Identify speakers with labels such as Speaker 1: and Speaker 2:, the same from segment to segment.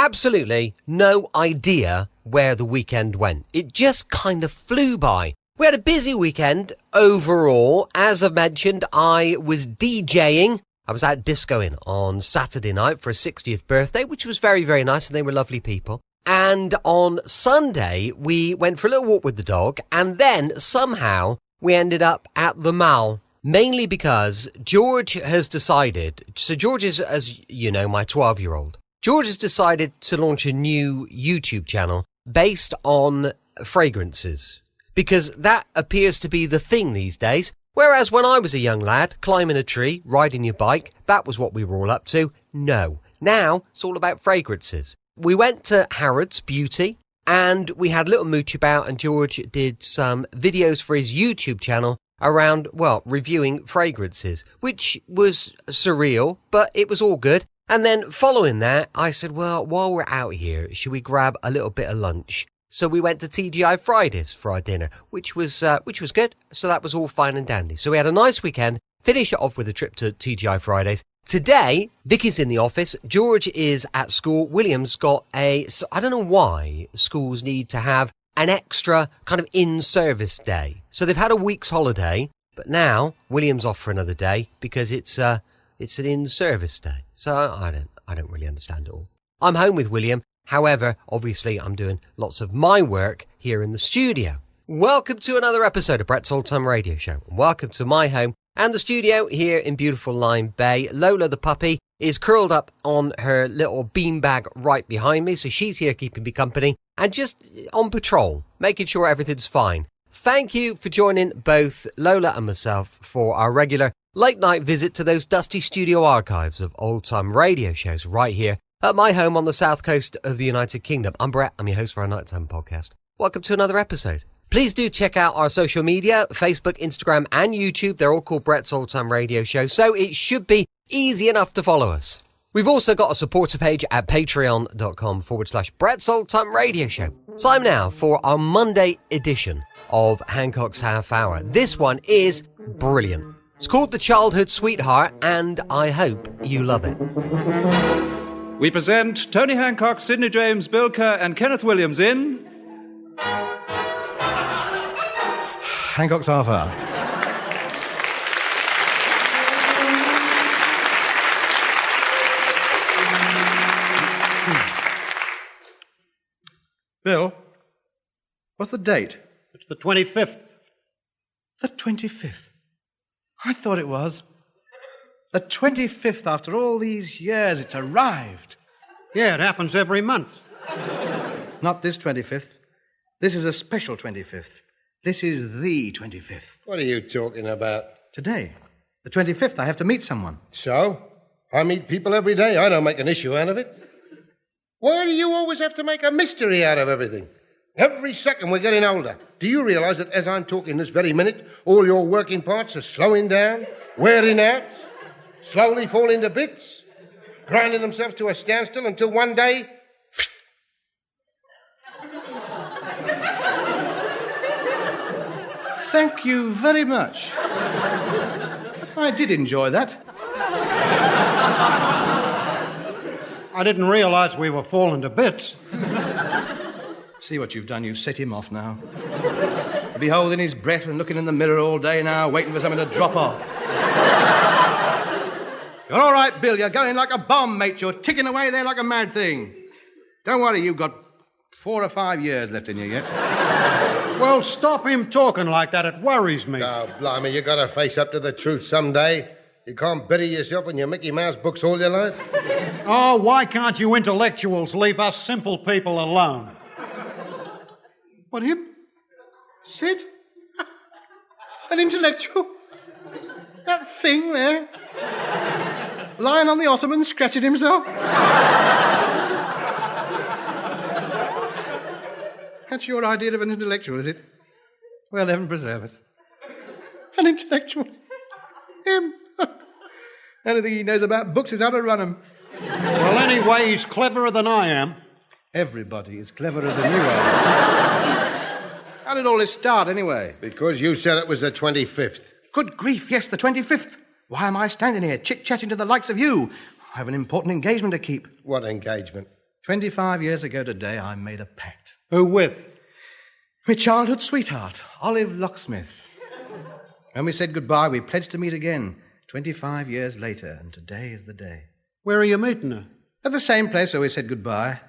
Speaker 1: absolutely no idea where the weekend went. It just kind of flew by. We had a busy weekend overall. As I've mentioned, I was DJing. I was out discoing on Saturday night for a 60th birthday, which was very, very nice, and they were lovely people. And on Sunday, we went for a little walk with the dog, and then somehow we ended up at the mall, mainly because George has decided, so George is, as you know, my 12-year-old. George has decided to launch a new YouTube channel based on fragrances, because that appears to be the thing these days. Whereas when I was a young lad, climbing a tree, riding your bike, that was what we were all up to. No. Now, it's all about fragrances. We went to Harrods Beauty and we had a little mooch about, and George did some videos for his YouTube channel around, well, reviewing fragrances, which was surreal, but it was all good. And then following that, I said, well, while we're out here, should we grab a little bit of lunch? So we went to TGI Fridays for our dinner, which was good. So that was all fine and dandy. So we had a nice weekend, finish it off with a trip to TGI Fridays. Today, Vicky's in the office, George is at school, William's got I don't know why schools need to have an extra kind of in-service day. So they've had a week's holiday, but now William's off for another day because it's an in-service day. So I don't really understand it all. I'm home with William. However, obviously I'm doing lots of my work here in the studio. Welcome to another episode of Brett's Old Time Radio Show. Welcome to my home and the studio here in beautiful Lyme Bay. Lola the puppy is curled up on her little beanbag right behind me, so she's here keeping me company and just on patrol, making sure everything's fine. Thank you for joining both Lola and myself for our regular late night visit to those dusty studio archives of old time radio shows right here at my home on the south coast of the United Kingdom. I'm Brett, I'm your host for our Nighttime podcast. Welcome to another episode. Please do check out our social media, Facebook, Instagram and YouTube. They're all called Brett's Old Time Radio Show, so it should be easy enough to follow us. We've also got a supporter page at patreon.com/Brett's Old Time Radio Show. Time now for our Monday edition of Hancock's Half Hour. This one is brilliant. It's called The Childhood Sweetheart, and I hope you love it.
Speaker 2: We present Tony Hancock, Sidney James, Bill Kerr, and Kenneth Williams in
Speaker 3: Hancock's Half Hour. Bill, what's the date?
Speaker 4: It's the 25th.
Speaker 3: The 25th? I thought it was. The 25th, after all these years, it's arrived.
Speaker 4: Yeah, it happens every month.
Speaker 3: Not this 25th. This is a special 25th. This is the 25th.
Speaker 5: What are you talking about?
Speaker 3: Today, the 25th, I have to meet someone.
Speaker 5: So? I meet people every day. I don't make an issue out of it. Why do you always have to make a mystery out of everything? Every second we're getting older. Do you realize that as I'm talking this very minute, all your working parts are slowing down, wearing out, slowly falling to bits, grinding themselves to a standstill until one day...
Speaker 3: Thank you very much. I did enjoy that.
Speaker 4: I didn't realize we were falling to bits.
Speaker 3: See what you've done. You've set him off now. He'll be holding his breath and looking in the mirror all day now, waiting for something to drop off. You're all right, Bill. You're going like a bomb, mate. You're ticking away there like a mad thing. Don't worry, you've got 4 or 5 years left in you yet.
Speaker 4: Well, stop him talking like that. It worries me.
Speaker 5: Oh, blimey, you gotta face up to the truth someday. You can't bury yourself in your Mickey Mouse books all your life.
Speaker 4: Oh, why can't you intellectuals leave us simple people alone?
Speaker 3: What, him? Sid? An intellectual? That thing there? Lying on the ottoman, scratching himself? That's your idea of an intellectual, is it? Well, heaven preserve us. An intellectual? Him? The only thing he knows about books is how to run them.
Speaker 4: Well, anyway, he's cleverer than I am.
Speaker 3: Everybody is cleverer than you are. How did all this start, anyway?
Speaker 5: Because you said it was the 25th.
Speaker 3: Good grief, yes, the 25th. Why am I standing here chit-chatting to the likes of you? I have an important engagement to keep.
Speaker 5: What engagement?
Speaker 3: 25 years ago today, I made a pact.
Speaker 4: Who with?
Speaker 3: My childhood sweetheart, Olive Locksmith. When we said goodbye, we pledged to meet again 25 years later, and today is the day.
Speaker 4: Where are you meeting her?
Speaker 3: At the same place where we said goodbye,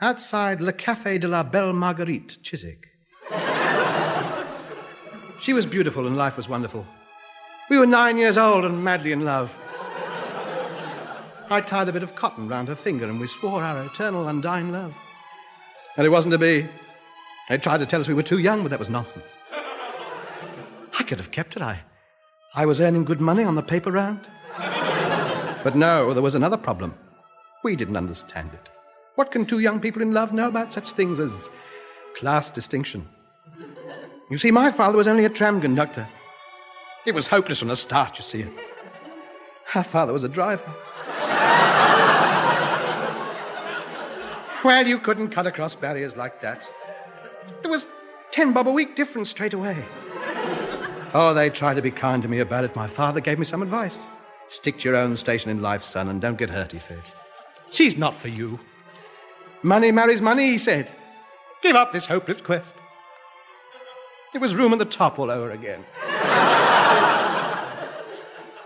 Speaker 3: outside Le Café de la Belle Marguerite, Chiswick. She was beautiful and life was wonderful. We were 9 years old and madly in love. I tied a bit of cotton round her finger and we swore our eternal undying love. And it wasn't to be. They tried to tell us we were too young, but that was nonsense. I could have kept her. I was earning good money on the paper round. But no, there was another problem. We didn't understand it. What can two young people in love know about such things as class distinction? You see, my father was only a tram conductor. It was hopeless from the start, you see. Her father was a driver. Well, you couldn't cut across barriers like that. There was 10 bob a week difference straight away. Oh, they tried to be kind to me about it. My father gave me some advice. Stick to your own station in life, son, and don't get hurt, he said. She's not for you. Money marries money, he said. Give up this hopeless quest. It was room at the top all over again.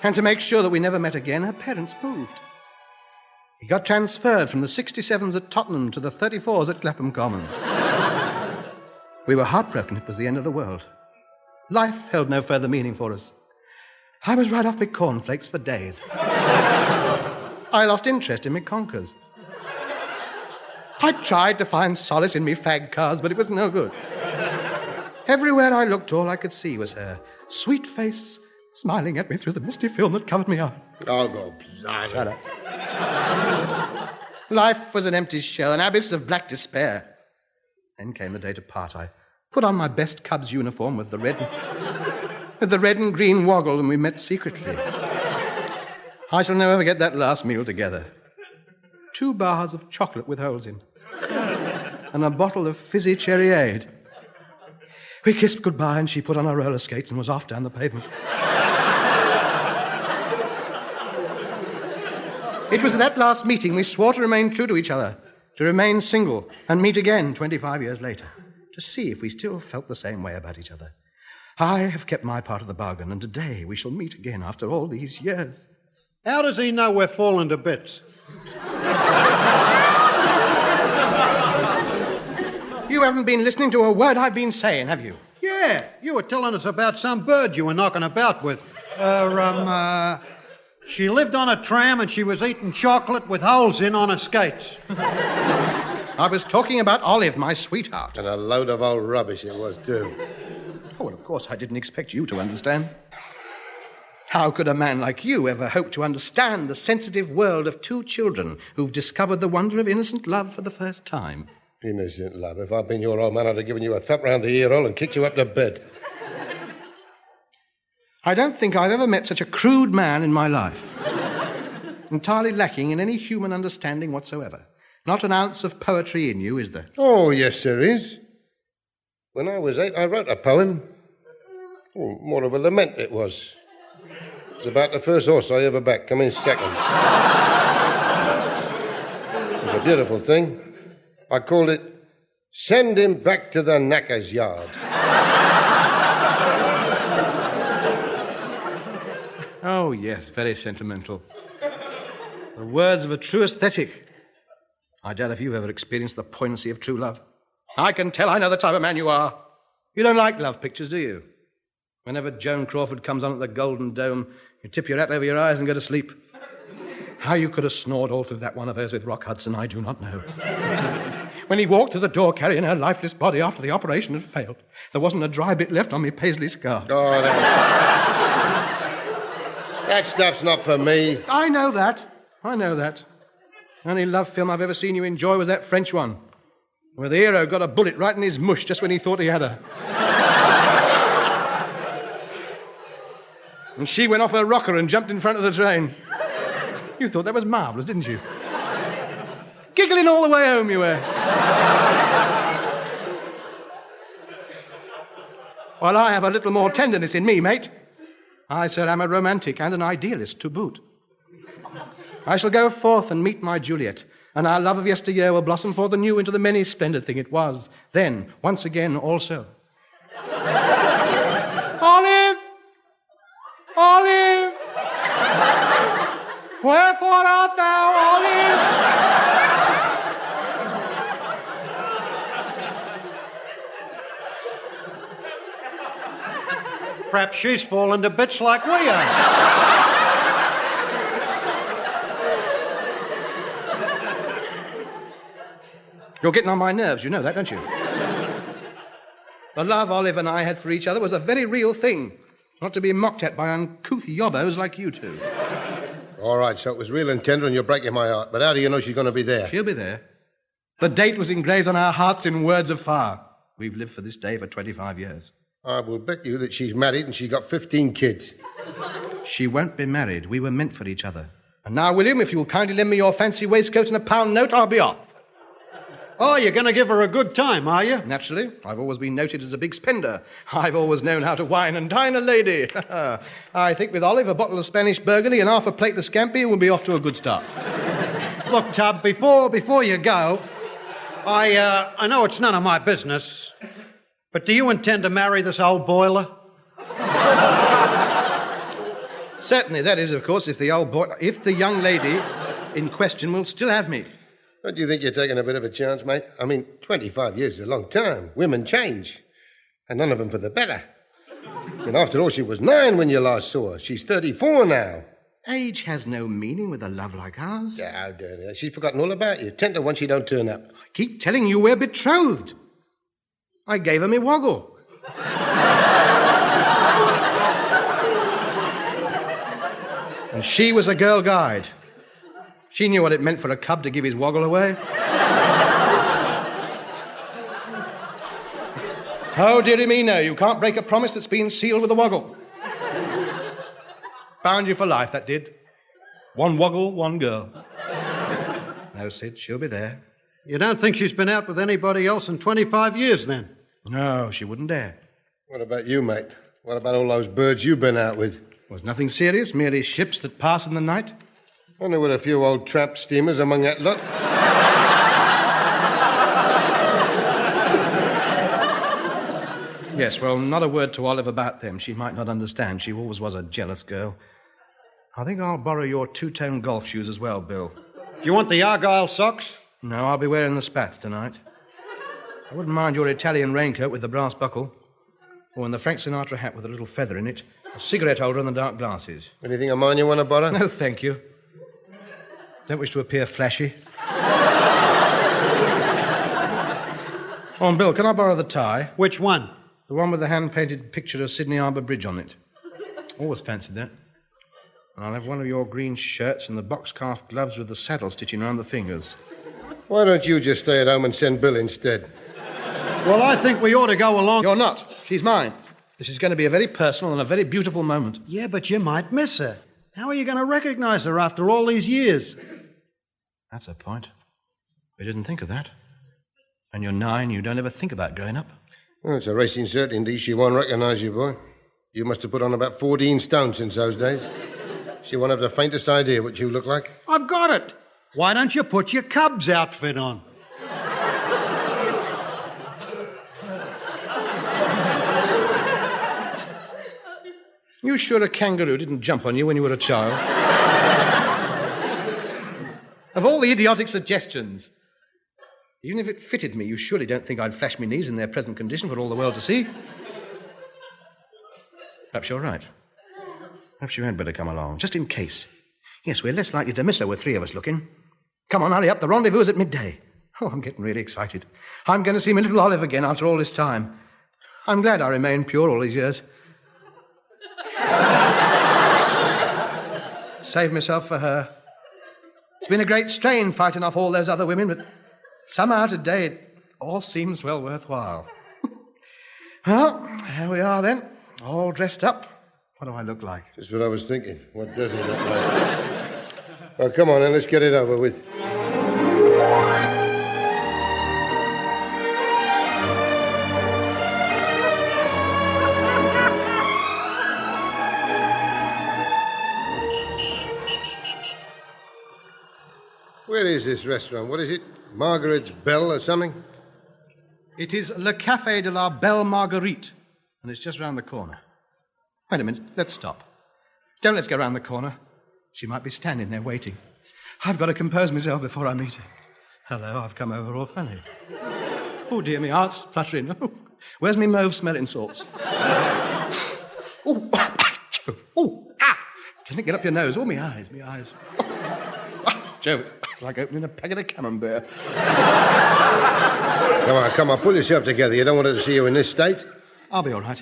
Speaker 3: And to make sure that we never met again, her parents moved. He got transferred from the 67s at Tottenham to the 34s at Clapham Common. We were heartbroken. It was the end of the world. Life held no further meaning for us. I was right off my cornflakes for days. I lost interest in my conkers. I tried to find solace in me fag cars, but it was no good. Everywhere I looked, all I could see was her sweet face smiling at me through the misty film that covered me up.
Speaker 5: Oh, go blimey.
Speaker 3: Shut up. Life was an empty shell, an abyss of black despair. Then came the day to part. I put on my best Cubs uniform with the red and green woggle, and we met secretly. I shall never forget that last meal together. 2 bars of chocolate with holes in, and a bottle of fizzy cherryade. We kissed goodbye, and she put on her roller skates and was off down the pavement. It was at that last meeting we swore to remain true to each other, to remain single, and meet again 25 years later, to see if we still felt the same way about each other. I have kept my part of the bargain, and today we shall meet again after all these years.
Speaker 4: How does he know we're falling to bits?
Speaker 3: You haven't been listening to a word I've been saying, have you?
Speaker 4: Yeah, you were telling us about some bird you were knocking about with. She lived on a tram and she was eating chocolate with holes in on her skates.
Speaker 3: I was talking about Olive, my sweetheart.
Speaker 5: And a load of old rubbish it was, too.
Speaker 3: Oh, well, of course, I didn't expect you to understand. How could a man like you ever hope to understand the sensitive world of 2 children who've discovered the wonder of innocent love for the first time?
Speaker 5: Innocent love. If I'd been your old man, I'd have given you a thump round the ear-hole and kicked you up to bed.
Speaker 3: I don't think I've ever met such a crude man in my life. Entirely lacking in any human understanding whatsoever. Not an ounce of poetry in you, is there?
Speaker 5: Oh, yes, there is. When I was 8, I wrote a poem. Oh, more of a lament it was. It was about the first horse I ever backed, come in second. It was a beautiful thing. I called it, Send Him Back to the Knacker's Yard.
Speaker 3: Oh, yes, very sentimental. The words of a true aesthetic. I doubt if you've ever experienced the poignancy of true love. I can tell I know the type of man you are. You don't like love pictures, do you? Whenever Joan Crawford comes on at the Golden Dome, you tip your hat over your eyes and go to sleep. How you could have snored all through that one of hers with Rock Hudson, I do not know. When he walked to the door carrying her lifeless body after the operation had failed, there wasn't a dry bit left on me Paisley scar.
Speaker 5: Oh, that stuff's not for me.
Speaker 3: I know that. The only love film I've ever seen you enjoy was that French one, where the hero got a bullet right in his mush just when he thought he had her. And she went off her rocker and jumped in front of the train. You thought that was marvellous, didn't you? Giggling all the way home, you were. Well, I have a little more tenderness in me, mate. I, sir, am a romantic and an idealist to boot. I shall go forth and meet my Juliet, and our love of yesteryear will blossom forth anew into the many splendid thing it was. Then, once again, also. Olive! Olive! Wherefore art thou, Olive?
Speaker 4: Perhaps she's fallen to bits like we are.
Speaker 3: You're getting on my nerves, you know that, don't you? The love Olive and I had for each other was a very real thing, not to be mocked at by uncouth yobbos like you two.
Speaker 5: All right, so it was real and tender and you're breaking my heart. But how do you know she's going to be there?
Speaker 3: She'll be there. The date was engraved on our hearts in words of fire. We've lived for this day for 25 years.
Speaker 5: I will bet you that she's married and she's got 15 kids.
Speaker 3: She won't be married. We were meant for each other. And now, William, if you'll kindly lend me your fancy waistcoat and a £1 note, I'll be off.
Speaker 4: Oh, you're going to give her a good time, are you?
Speaker 3: Naturally. I've always been noted as a big spender. I've always known how to wine and dine a lady. I think with Olive, a bottle of Spanish Burgundy and half a plate of scampi, we'll be off to a good start.
Speaker 4: Look, Tub, before you go, I know it's none of my business, but do you intend to marry this old boiler?
Speaker 3: Certainly, that is, of course, if the young lady in question will still have me.
Speaker 5: Don't you think you're taking a bit of a chance, mate? I mean, 25 years is a long time. Women change. And none of them for the better. And after all, she was 9 when you last saw her. She's 34 now.
Speaker 3: Age has no meaning with a love like ours.
Speaker 5: Yeah, how dare you? She's forgotten all about you. 10 to 1 she don't turn up.
Speaker 3: I keep telling you we're betrothed. I gave her me woggle. And she was a girl guide. She knew what it meant for a cub to give his woggle away. Oh, dearie me, no. You can't break a promise that's been sealed with a woggle. Bound you for life, that did. One woggle, one girl. No, Sid, she'll be there.
Speaker 4: You don't think she's been out with anybody else in 25 years, then?
Speaker 3: No, she wouldn't dare.
Speaker 5: What about you, mate? What about all those birds you've been out with?
Speaker 3: It was nothing serious, merely ships that pass in the night.
Speaker 5: Only with a few old tramp steamers among that lot.
Speaker 3: Yes, well, not a word to Olive about them. She might not understand. She always was a jealous girl. I think I'll borrow your two-tone golf shoes as well, Bill.
Speaker 4: Do you want the Argyle socks?
Speaker 3: No, I'll be wearing the spats tonight. I wouldn't mind your Italian raincoat with the brass buckle, or in the Frank Sinatra hat with a little feather in it, a cigarette holder and the dark glasses.
Speaker 5: Anything of mine you want to borrow?
Speaker 3: No, thank you. Don't wish to appear flashy. Bill, can I borrow the tie?
Speaker 4: Which one?
Speaker 3: The one with the hand-painted picture of Sydney Harbour Bridge on it. Always fancied that. And I'll have one of your green shirts and the box-calf gloves with the saddle stitching around the fingers.
Speaker 5: Why don't you just stay at home and send Bill instead?
Speaker 4: Well, I think we ought to go along.
Speaker 3: You're not. She's mine. This is going to be a very personal and a very beautiful moment.
Speaker 4: Yeah, but you might miss her. How are you going to recognize her after all these years?
Speaker 3: That's a point. We didn't think of that. And you're 9, you don't ever think about growing up.
Speaker 5: Well, it's a racing certainty she won't recognize you, boy. You must have put on about 14 stone since those days. She won't have the faintest idea what you look like.
Speaker 4: I've got it. Why don't you put your Cubs outfit on?
Speaker 3: You sure a kangaroo didn't jump on you when you were a child? Of all the idiotic suggestions. Even if it fitted me, you surely don't think I'd flash my knees in their present condition for all the world to see. Perhaps you're right. Perhaps you had better come along, just in case. Yes, we're less likely to miss her with 3 of us looking. Come on, hurry up. The rendezvous is at midday. Oh, I'm getting really excited. I'm going to see my little Olive again after all this time. I'm glad I remained pure all these years. Saved myself for her. It's been a great strain fighting off all those other women, but somehow today it all seems well worthwhile. Well, here we are then, all dressed up. What do I look like?
Speaker 5: Just what I was thinking. What does it look like? Well, come on then, let's get it over with. Where is this restaurant? What is it? Margaret's Bell or something?
Speaker 3: It is Le Café de la Belle Marguerite, and it's just round the corner. Wait a minute, let's stop. Don't let's go round the corner. She might be standing there waiting. I've got to compose myself before I meet her. Hello, I've come over all funny. Oh, dear, me heart's fluttering. Where's me mauve smelling salts? Oh, Doesn't it get up your nose? Oh, me eyes. Joe, it's like opening a packet of camembert.
Speaker 5: Come on, pull yourself together. You don't want her to see you in this state.
Speaker 3: I'll be all right.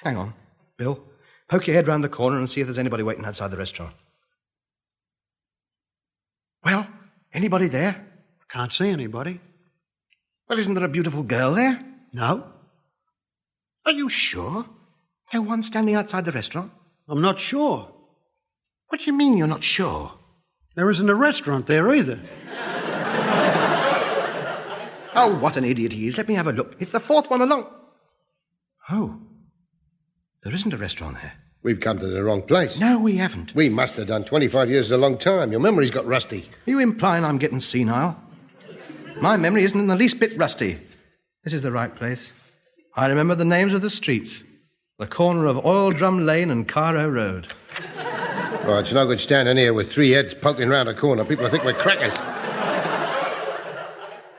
Speaker 3: Hang on, Bill. Poke your head round the corner and see if there's anybody waiting outside the restaurant. Well, anybody there?
Speaker 4: Can't see anybody.
Speaker 3: Well, isn't there a beautiful girl there?
Speaker 4: No.
Speaker 3: Are you sure? No one standing outside the restaurant?
Speaker 4: I'm not sure.
Speaker 3: What do you mean you're not sure?
Speaker 4: There isn't a restaurant there either.
Speaker 3: Oh, what an idiot he is. Let me have a look. It's the fourth one along. Oh, there isn't a restaurant there.
Speaker 5: We've come to the wrong place.
Speaker 3: No, we haven't.
Speaker 5: We must have done. 25 years is a long time. Your memory's got rusty.
Speaker 3: Are you implying I'm getting senile? My memory isn't in the least bit rusty. This is the right place. I remember the names of the streets. The corner of Oil Drum Lane and Cairo Road.
Speaker 5: Oh, it's no good standing here with three heads poking round a corner. People will think we're crackers.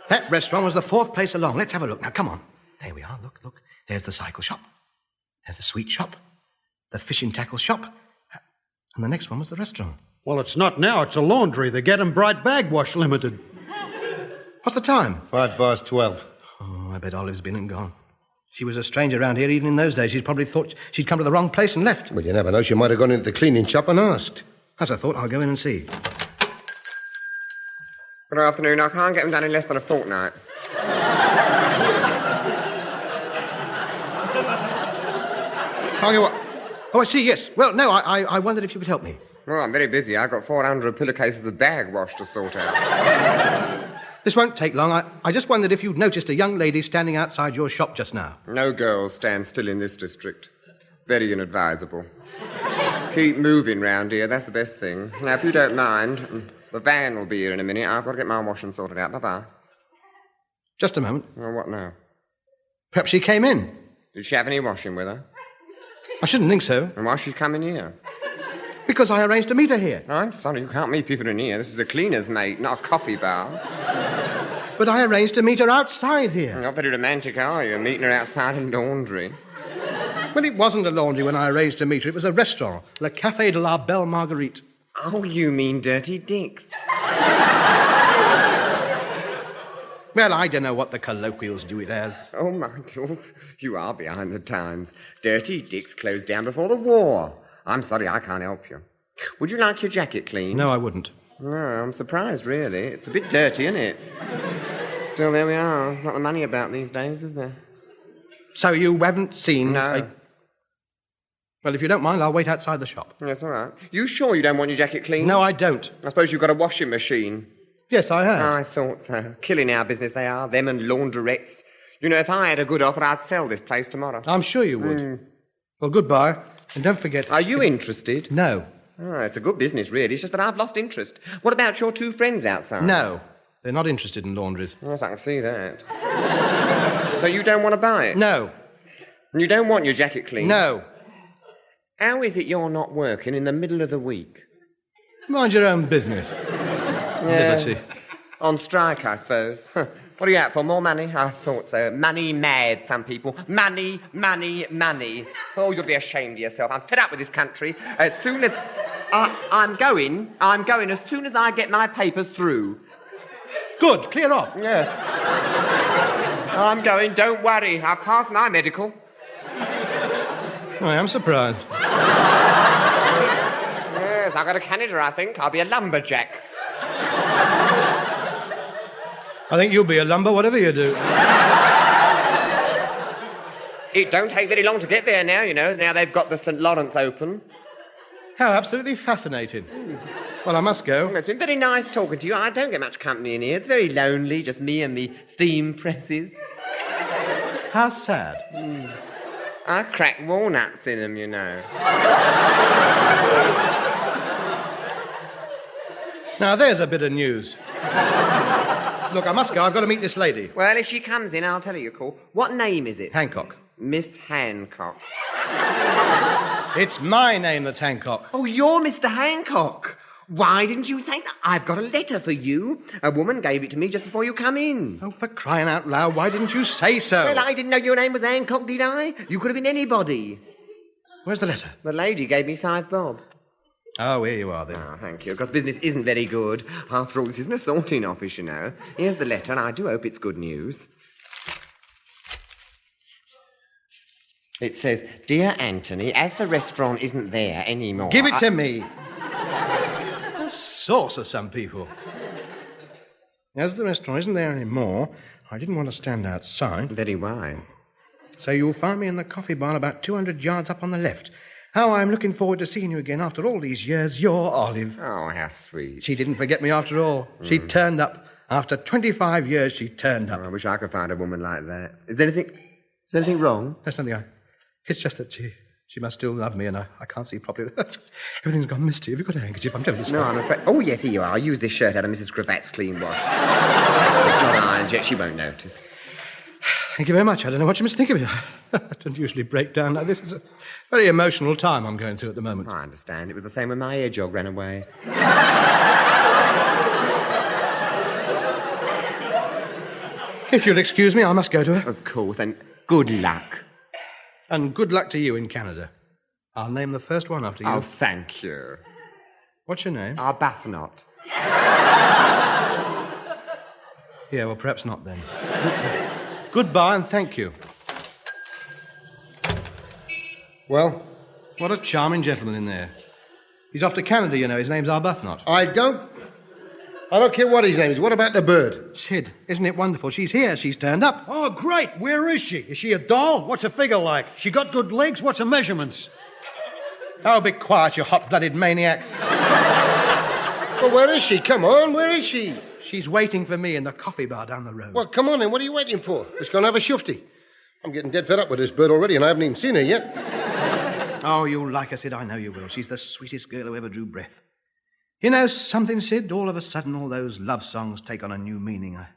Speaker 3: That restaurant was the fourth place along. Let's have a look. Now, come on. There we are. Look. There's the cycle shop. There's the sweet shop. The fishing tackle shop. And the next one was the restaurant.
Speaker 4: Well, it's not now. It's a laundry. The Get 'em Bright Bag Wash Limited.
Speaker 3: What's the time?
Speaker 5: 12:05.
Speaker 3: Oh, I bet Olive's been and gone. She was a stranger around here even in those days. She's probably thought she'd come to the wrong place and left.
Speaker 5: Well, you never know. She might have gone into the cleaning shop and asked.
Speaker 3: As I thought, I'll go in and see.
Speaker 6: Good afternoon. I can't get them done in less than a fortnight.
Speaker 3: Oh, you what? Oh, I see, yes. Well, no, I wondered if you could help me.
Speaker 6: Well, I'm very busy. I've got 400 pillowcases of bag wash to sort out.
Speaker 3: This won't take long. I just wondered if you'd noticed a young lady standing outside your shop just now.
Speaker 6: No girls stand still in this district. Very inadvisable. Keep moving round here. That's the best thing. Now, if you don't mind, the van will be here in a minute. I've got to get my washing sorted out. Bye-bye.
Speaker 3: Just a moment.
Speaker 6: Well, what now?
Speaker 3: Perhaps she came in.
Speaker 6: Did she have any washing with her?
Speaker 3: I shouldn't think so.
Speaker 6: And why is she coming here?
Speaker 3: Because I arranged to meet her here.
Speaker 6: I'm sorry, you can't meet people in here. This is a cleaner's mate, not a coffee bar.
Speaker 3: But I arranged to meet her outside here.
Speaker 6: You're not very romantic, are you? Meeting her outside in laundry.
Speaker 3: Well, it wasn't a laundry when I arranged to meet her. It was a restaurant, Le Café de la Belle Marguerite.
Speaker 6: Oh, you mean Dirty Dick's.
Speaker 3: Well, I don't know what the colloquials do it as.
Speaker 6: Oh, my God. You are behind the times. Dirty Dick's closed down before the war. I'm sorry, I can't help you. Would you like your jacket cleaned?
Speaker 3: No, I wouldn't.
Speaker 6: No, I'm surprised, really. It's a bit dirty, isn't it? Still, there we are. There's not the money about these days, is there?
Speaker 3: So you haven't seen...
Speaker 6: No.
Speaker 3: Well, if you don't mind, I'll wait outside the shop.
Speaker 6: That's all right. You sure you don't want your jacket cleaned?
Speaker 3: No, I don't.
Speaker 6: I suppose you've got a washing machine.
Speaker 3: Yes, I have.
Speaker 6: I thought so. Killing our business they are, them and laundrettes. You know, if I had a good offer, I'd sell this place tomorrow.
Speaker 3: I'm sure you would. Well, goodbye. And don't forget...
Speaker 6: Are you interested?
Speaker 3: No.
Speaker 6: Oh, it's a good business, really. It's just that I've lost interest. What about your two friends outside?
Speaker 3: No. They're not interested in laundries.
Speaker 6: Yes, I can see that. So you don't want to buy it?
Speaker 3: No.
Speaker 6: And you don't want your jacket cleaned?
Speaker 3: No.
Speaker 6: How is it you're not working in the middle of the week?
Speaker 3: Mind your own business. Liberty.
Speaker 6: On strike, I suppose. What are you out for? More money? I thought so. Money mad, some people. Money, money, money. Oh, you'll be ashamed of yourself. I'm fed up with this country. As soon as... I'm going as soon as I get my papers through.
Speaker 3: Good. Clear off.
Speaker 6: Yes. I'm going. Don't worry. I've passed my medical.
Speaker 3: I am surprised.
Speaker 6: Yes, I'll go to Canada, I think. I'll be a lumberjack.
Speaker 3: I think you'll be a lumber, whatever you do.
Speaker 6: It don't take very long to get there now, you know. Now they've got the St. Lawrence open.
Speaker 3: How absolutely fascinating. Well, I must go.
Speaker 6: It's been very nice talking to you. I don't get much company in here. It's very lonely, just me and the steam presses.
Speaker 3: How sad.
Speaker 6: I crack walnuts in them, you know.
Speaker 3: Now, there's a bit of news. Look, I must go. I've got to meet this lady.
Speaker 6: Well, if she comes in, I'll tell her you call. What name is it?
Speaker 3: Hancock.
Speaker 6: Miss Hancock.
Speaker 3: It's my name that's Hancock.
Speaker 6: Oh, you're Mr. Hancock. Why didn't you say that? I've got a letter for you. A woman gave it to me just before you come in.
Speaker 3: Oh, for crying out loud, why didn't you say so?
Speaker 6: Well, I didn't know your name was Hancock, did I? You could have been anybody.
Speaker 3: Where's the letter?
Speaker 6: The lady gave me 5 bob.
Speaker 3: Oh, here you are, then.
Speaker 6: Oh, thank you, because business isn't very good. After all, this isn't a sorting office, you know. Here's the letter, and I do hope it's good news. It says, Dear Anthony, as the restaurant isn't there anymore...
Speaker 3: Give it to me. A sauce of some people. As the restaurant isn't there anymore, I didn't want to stand outside.
Speaker 6: Very wise.
Speaker 3: So you'll find me in the coffee bar about 200 yards up on the left. How I'm looking forward to seeing you again after all these years, your Olive.
Speaker 6: Oh, how sweet.
Speaker 3: She didn't forget me after all. She turned up. After 25 years, she turned up.
Speaker 6: Oh, I wish I could find a woman like that. Is there anything wrong?
Speaker 3: That's nothing. It's just that she must still love me, and I can't see properly. Everything's gone misty. Have you got a handkerchief? I'm terribly sorry.
Speaker 6: No, I'm afraid... Oh, yes, here you are. I used this shirt out of Mrs. Cravat's clean wash. It's not ironed yet. She won't notice.
Speaker 3: Thank you very much. I don't know what you must think of it. I don't usually break down like this. It's a very emotional time I'm going through at the moment.
Speaker 6: I understand. It was the same when my hedgehog ran away.
Speaker 3: If you'll excuse me, I must go to her.
Speaker 6: Of course, and good luck.
Speaker 3: And good luck to you in Canada. I'll name the first one after you.
Speaker 6: Oh, thank you.
Speaker 3: What's your name?
Speaker 6: Arbuthnot.
Speaker 3: Yeah, well, perhaps not then. Goodbye and thank you.
Speaker 5: Well?
Speaker 3: What a charming gentleman in there. He's off to Canada, you know. His name's Arbuthnot.
Speaker 5: I don't care what his name is. What about the bird?
Speaker 3: Sid, isn't it wonderful? She's here. She's turned up.
Speaker 4: Oh, great. Where is she? Is she a doll? What's her figure like? She got good legs? What's her measurements?
Speaker 3: Oh, be quiet, you hot-blooded maniac.
Speaker 5: Well, where is she? Come on, where is she?
Speaker 3: She's waiting for me in the coffee bar down the road.
Speaker 5: Well, come on then. What are you waiting for? Let's go and have a shufty. I'm getting dead fed up with this bird already, and I haven't even seen her yet.
Speaker 3: Oh, you'll like her, Sid. I know you will. She's the sweetest girl who ever drew breath. You know something, Sid? All of a sudden, all those love songs take on a new meaning. I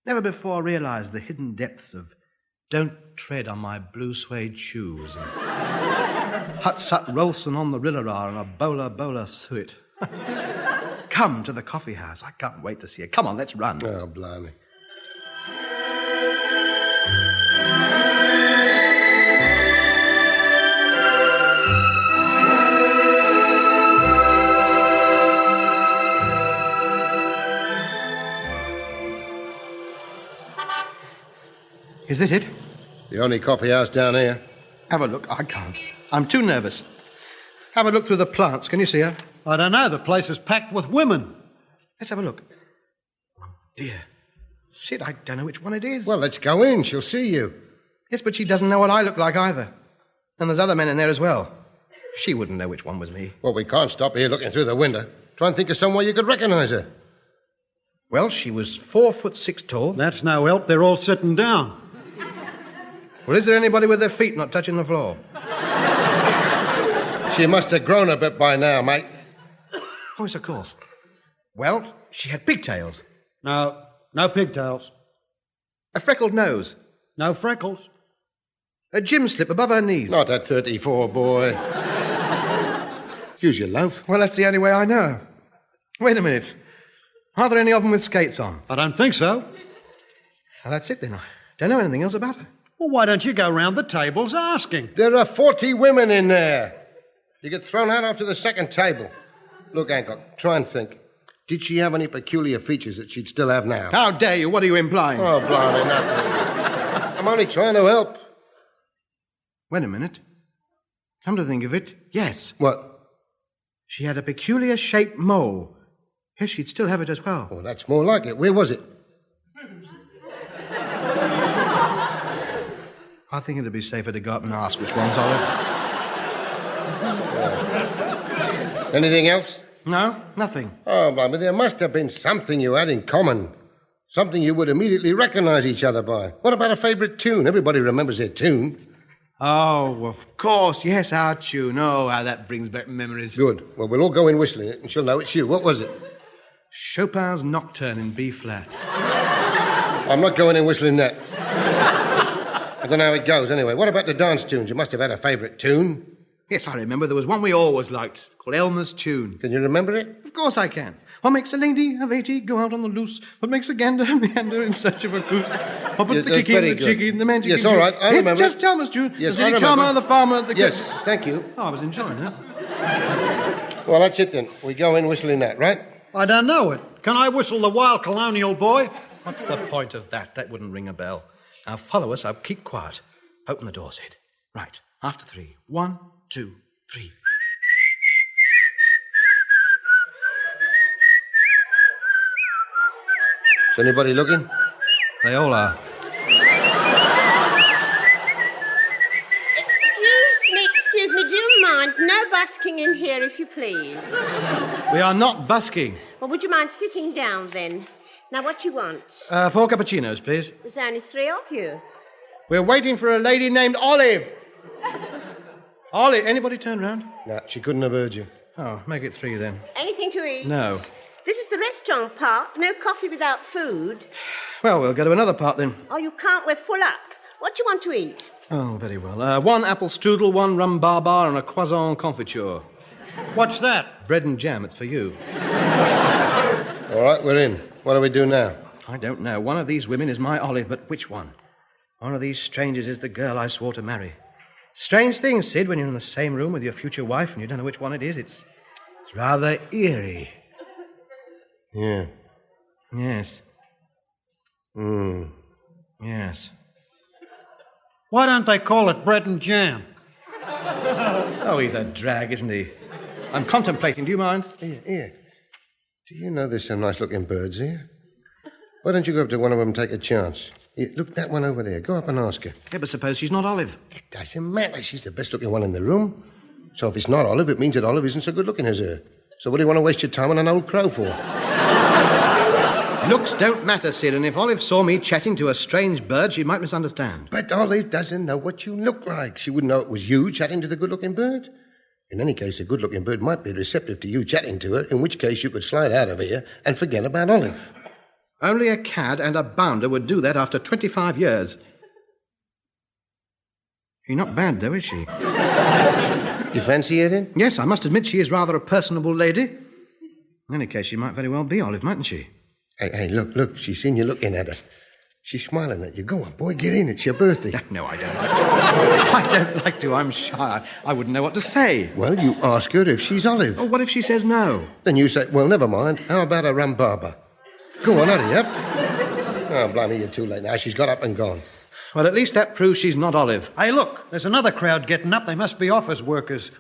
Speaker 3: never before realized the hidden depths of Don't Tread on My Blue Suede Shoes and Hut Sut Rolson on the Rillera and a Bola Bola Suet. Come to the coffee house. I can't wait to see her. Come on, let's run.
Speaker 5: Oh, blimey.
Speaker 3: Is this it?
Speaker 5: The only coffee house down here.
Speaker 3: Have a look. I can't. I'm too nervous. Have a look through the plants. Can you see her?
Speaker 4: I don't know. The place is packed with women.
Speaker 3: Let's have a look. Oh, dear. Sid, I don't know which one it is.
Speaker 5: Well, let's go in. She'll see you.
Speaker 3: Yes, but she doesn't know what I look like either. And there's other men in there as well. She wouldn't know which one was me.
Speaker 5: Well, we can't stop here looking through the window. Try and think of some way you could recognize her.
Speaker 3: Well, she was 4'6" tall.
Speaker 4: That's no help. They're all sitting down.
Speaker 3: Well, is there anybody with their feet not touching the floor?
Speaker 5: She must have grown a bit by now, mate.
Speaker 3: Oh, yes, of course. Well, she had pigtails.
Speaker 4: No pigtails.
Speaker 3: A freckled nose.
Speaker 4: No freckles.
Speaker 3: A gym slip above her knees.
Speaker 5: Not at 34, boy. Use your loaf.
Speaker 3: Well, that's the only way I know. Wait a minute. Are there any of them with skates on?
Speaker 4: I don't think so.
Speaker 3: Well, that's it then. I don't know anything else about her.
Speaker 4: Well, why don't you go round the tables asking?
Speaker 5: There are 40 women in there. You get thrown out after the second table. Look, Hancock, try and think. Did she have any peculiar features that she'd still have now?
Speaker 3: How dare you? What are you implying?
Speaker 5: Oh, blimey, nothing. I'm only trying to help.
Speaker 3: Wait a minute. Come to think of it, yes.
Speaker 5: What?
Speaker 3: She had a peculiar shaped mole. Yes, she'd still have it as well.
Speaker 5: Oh, that's more like it. Where was it?
Speaker 3: I think it'd be safer to go up and ask which one's Olive.
Speaker 5: Anything else?
Speaker 3: No, nothing.
Speaker 5: Oh, blimey, there must have been something you had in common. Something you would immediately recognize each other by. What about a favorite tune? Everybody remembers their tune.
Speaker 3: Oh, of course, yes, our tune. Oh, how that brings back memories.
Speaker 5: Good. Well, we'll all go in whistling it, and she'll know it's you. What was it?
Speaker 3: Chopin's Nocturne in B-flat.
Speaker 5: I'm not going in whistling that. I don't know how it goes anyway. What about the dance tunes? You must have had a favourite tune.
Speaker 3: Yes, I remember. There was one we always liked, called Elmer's Tune.
Speaker 5: Can you remember it?
Speaker 3: Of course I can. What makes a lady of 80 go out on the loose? What makes a gander meander in search of a goose? What puts the kicky in the chicky in the man?
Speaker 5: Yes, all right, I remember.
Speaker 3: It's just Elmer's Tune.
Speaker 5: Yes,
Speaker 3: the city
Speaker 5: I
Speaker 3: charmer,
Speaker 5: remember.
Speaker 3: the farmer, the...
Speaker 5: Yes, thank you.
Speaker 3: Oh, I was enjoying it.
Speaker 5: Well, that's it then. We go in whistling that, right?
Speaker 4: I don't know it. Can I whistle the Wild Colonial Boy?
Speaker 3: What's the point of that? That wouldn't ring a bell. Now, follow us. I'll keep quiet. Open the door, Sid. Right. After 3. 1, 2, 3.
Speaker 5: Is anybody looking?
Speaker 3: They all are.
Speaker 7: Excuse me, do you mind? No busking in here, if you please.
Speaker 3: We are not busking.
Speaker 7: Well, would you mind sitting down, then? Now, what do you want?
Speaker 3: 4 cappuccinos, please.
Speaker 7: There's only 3 of you.
Speaker 3: We're waiting for a lady named Olive. Olive, anybody turn round?
Speaker 5: No, she couldn't have heard you.
Speaker 3: Oh, make it 3 then.
Speaker 7: Anything to eat?
Speaker 3: No.
Speaker 7: This is the restaurant part. No coffee without food.
Speaker 3: Well, we'll go to another part then.
Speaker 7: Oh, you can't. We're full up. What do you want to eat?
Speaker 3: Oh, very well. 1 apple strudel, 1 rum barbar, and a croissant confiture.
Speaker 4: What's that?
Speaker 3: Bread and jam, it's for you.
Speaker 5: All right, we're in. What do we do now?
Speaker 3: I don't know. One of these women is my Olive, but which one? One of these strangers is the girl I swore to marry. Strange thing, Sid, when you're in the same room with your future wife and you don't know which one it is. It's rather eerie.
Speaker 5: Yeah.
Speaker 3: Yes. Yes.
Speaker 4: Why don't they call it bread and jam?
Speaker 3: Oh, he's a drag, isn't he? I'm contemplating. Do you mind?
Speaker 5: Here. Do you know there's some nice-looking birds here? Why don't you go up to one of them and take a chance? Here, look, that one over there. Go up and ask her.
Speaker 3: Yeah, but suppose she's not Olive.
Speaker 5: It doesn't matter. She's the best-looking one in the room. So if it's not Olive, it means that Olive isn't so good-looking as her. So what do you want to waste your time on an old crow for?
Speaker 3: Looks don't matter, Sid, and if Olive saw me chatting to a strange bird, she might misunderstand.
Speaker 5: But Olive doesn't know what you look like. She wouldn't know it was you chatting to the good-looking bird. In any case, the good-looking bird might be receptive to you chatting to her, in which case you could slide out of here and forget about Olive.
Speaker 3: Only a cad and a bounder would do that after 25 years. She's not bad, though, is she?
Speaker 5: You fancy her, then?
Speaker 3: Yes, I must admit she is rather a personable lady. In any case, she might very well be Olive, mightn't she?
Speaker 5: Hey, look. She's seen you looking at her. She's smiling at you. Go on, boy, get in. It's your birthday.
Speaker 3: No, I don't like to. I don't like to. I'm shy. I wouldn't know what to say.
Speaker 5: Well, you ask her if she's Olive.
Speaker 3: Oh, what if she says no?
Speaker 5: Then you say, well, never mind. How about a rum barber? Go on, hurry up. Oh, blimey, you're too late now. She's got up and gone.
Speaker 3: Well, at least that proves she's not Olive.
Speaker 4: Hey, look, there's another crowd getting up. They must be office workers.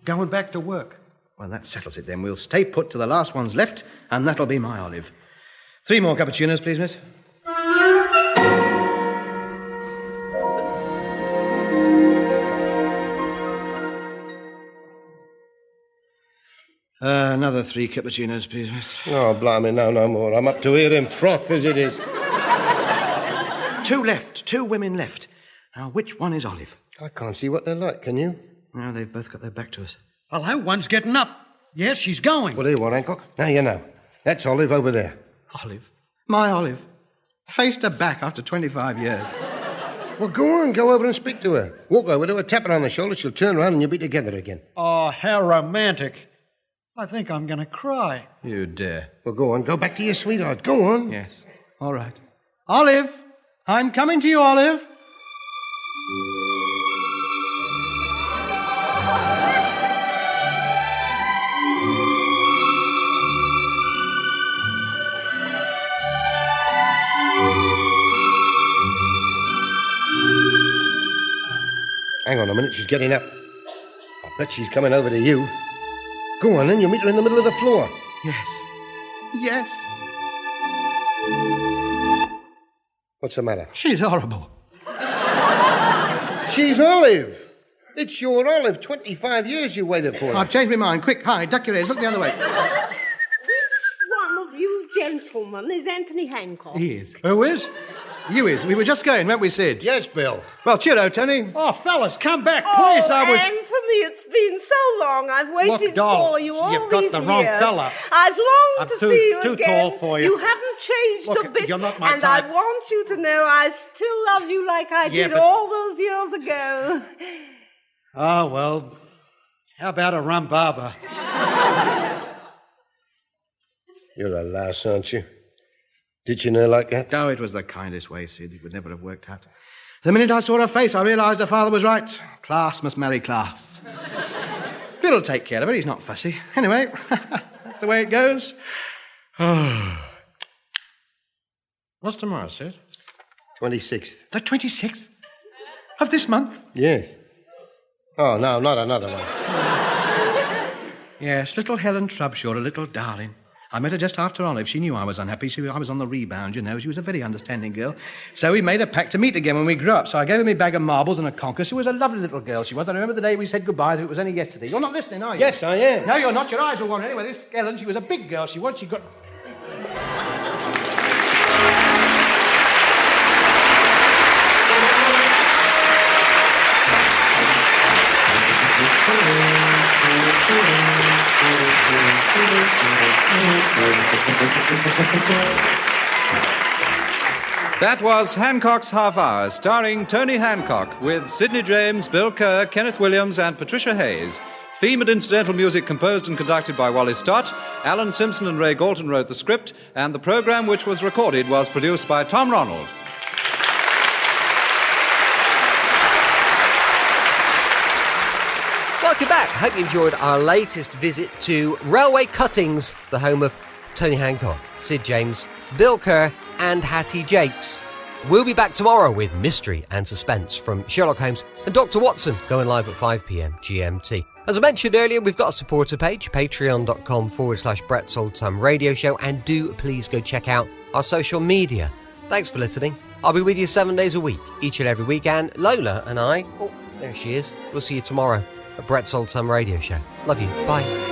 Speaker 4: Going back to work.
Speaker 3: Well, that settles it then. We'll stay put till the last one's left, and that'll be my Olive. 3 more cappuccinos, please, miss. Another 3 cappuccinos, please, miss.
Speaker 5: Oh, blimey, no more. I'm up to here in froth as it is.
Speaker 3: 2 left. 2 women left. Now, which one is Olive?
Speaker 5: I can't see what they're like, can you?
Speaker 3: No, they've both got their back to us.
Speaker 4: Hello, one's getting up. Yes, she's going.
Speaker 5: Well, here you are, Hancock. Now you know. That's Olive over there.
Speaker 3: Olive? My Olive? Face to back after 25 years.
Speaker 5: Well, go on. Go over and speak to her. Walk over to her, tap her on the shoulder. She'll turn around and you'll be together again.
Speaker 4: Oh, how romantic. I think I'm going to cry.
Speaker 3: You dare.
Speaker 5: Well, go on. Go back to your sweetheart. Go on.
Speaker 3: Yes. All right. Olive! I'm coming to you, Olive.
Speaker 5: Hang on a minute. She's getting up. I bet she's coming over to you. Go on, then. You'll meet her in the middle of the floor.
Speaker 3: Yes. Yes.
Speaker 5: What's the matter?
Speaker 3: She's horrible.
Speaker 5: She's Olive. It's your Olive. 25 years you waited for her.
Speaker 3: I've changed my mind. Quick, hide, duck your ears, look the other way.
Speaker 7: Which one of you gentlemen is Anthony Hancock?
Speaker 3: He is.
Speaker 4: Who is?
Speaker 3: You is. We were just going, weren't we, Sid?
Speaker 5: Yes, Bill.
Speaker 3: Well, cheerio, Tony.
Speaker 4: Oh, fellas, come back, please.
Speaker 7: Anthony, it's been so long. I've waited
Speaker 4: Look, doll,
Speaker 7: for you all
Speaker 4: you've got
Speaker 7: these
Speaker 4: the wrong
Speaker 7: years.
Speaker 4: fella.
Speaker 7: I've longed
Speaker 4: I'm
Speaker 7: to
Speaker 4: too-
Speaker 7: see you
Speaker 4: too
Speaker 7: again.
Speaker 4: tall for you.
Speaker 7: You haven't changed
Speaker 4: Look,
Speaker 7: a bit.
Speaker 4: you're not my
Speaker 7: and
Speaker 4: type.
Speaker 7: I want you to know I still love you like I
Speaker 4: Yeah,
Speaker 7: did
Speaker 4: but-
Speaker 7: all those years ago.
Speaker 4: Oh, well, how about a rum barber?
Speaker 5: You're a lass, aren't you? Did you know like that?
Speaker 3: Oh, it was the kindest way, Sid. It would never have worked out. The minute I saw her face, I realised her father was right. Class must marry class. Bill'll take care of her. He's not fussy. Anyway, that's the way it goes. What's tomorrow, Sid?
Speaker 5: 26th.
Speaker 3: The 26th of this month?
Speaker 5: Yes. Oh, no, not another one.
Speaker 3: Yes, little Helen Trubshaw, a little darling. I met her just after Olive. She knew I was unhappy. I was on the rebound, you know. She was a very understanding girl. So we made a pact to meet again when we grew up. So I gave her my bag of marbles and a conker. She was a lovely little girl, she was. I remember the day we said goodbye, as if it was only yesterday. You're not listening, are you?
Speaker 5: Yes, I am.
Speaker 3: No, you're not. Your eyes were wandering. Anyway, this Helen, she was a big girl. She was. She got...
Speaker 2: That was Hancock's Half Hour, starring Tony Hancock, with Sidney James, Bill Kerr, Kenneth Williams, and Patricia Hayes. Theme and incidental music composed and conducted by Wally Stott. Alan Simpson and Ray Galton wrote the script, and the program which was recorded was produced by Tom Ronald.
Speaker 1: Welcome back. Hope you enjoyed our latest visit to Railway Cuttings, the home of Tony Hancock, Sid James, Bill Kerr, and Hattie Jakes. We'll be back tomorrow with mystery and suspense from Sherlock Holmes and Dr. Watson, going live at 5 p.m. GMT. As I mentioned earlier, we've got a supporter page, patreon.com/Brett's Old Time Radio Show, and do please go check out our social media. Thanks for listening. I'll be with you 7 days a week, each and every week, and Lola and I, oh, there she is, we'll see you tomorrow at Brett's Old Time Radio Show. Love you. Bye.